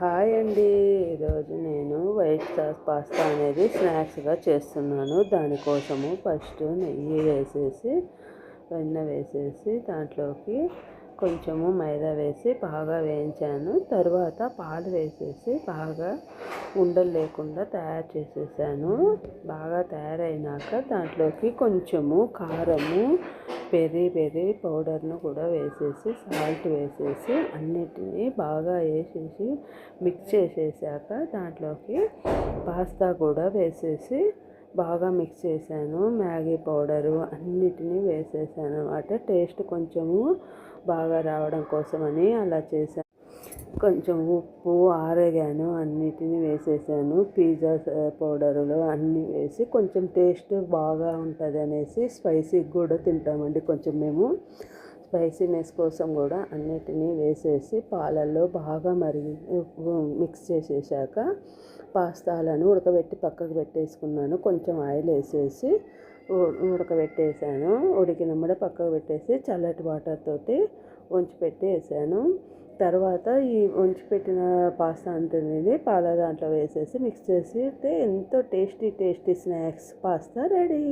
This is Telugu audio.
హాయ్ అండి. ఈరోజు నేను వైట్ సాస్ పాస్తా అనేది స్నాక్స్గా చేస్తున్నాను. దానికోసము ఫస్ట్ నెయ్యి వేసేసి వెన్న వేసేసి దాంట్లోకి కొంచెము మైదా వేసి బాగా వేయించాను. తర్వాత పాలు వేసేసి బాగా ఉండలు లేకుండా తయారు చేసేసాను. బాగా తయారైనాక దాంట్లోకి కొంచెము కారము పెరి పౌడర్ను కూడా వేసేసి సాల్ట్ వేసేసి అన్నిటినీ బాగా వేసేసి మిక్స్ చేసేసాక దాంట్లోకి పాస్తా కూడా వేసేసి బాగా మిక్స్ చేశాను. మ్యాగీ పౌడరు అన్నిటినీ వేసేసాను అన్నమాట. టేస్ట్ కొంచెము బాగా రావడం కోసమని అలా చేశాను. కొంచెం ఉప్పు ఆరేగాను అన్నిటినీ వేసేసాను. పిజ్జా పౌడర్లు అన్నీ వేసి కొంచెం టేస్ట్ బాగా ఉంటుంది అనేసి స్పైసీ కూడా తింటామండి. కొంచెం మేము స్పైసీనెస్ కోసం కూడా అన్నిటినీ వేసేసి పాలల్లో బాగా మిక్స్ చేసేసాక పాస్తాలను ఉడకబెట్టి పక్కకు పెట్టేసుకున్నాను. కొంచెం ఆయిల్ వేసేసి ఉడకబెట్టేసాను. ఉడికినమ్మడే పక్కకు పెట్టేసి చల్లటి వాటర్ తోటి పెట్టేసాను. తర్వాత ఈ పెట్టిన పాస్తా అంతనేది పాల దాంట్లో వేసేసి మిక్స్ చేసి ఎంతో టేస్టీ స్నాక్స్ పాస్తా రెడీ.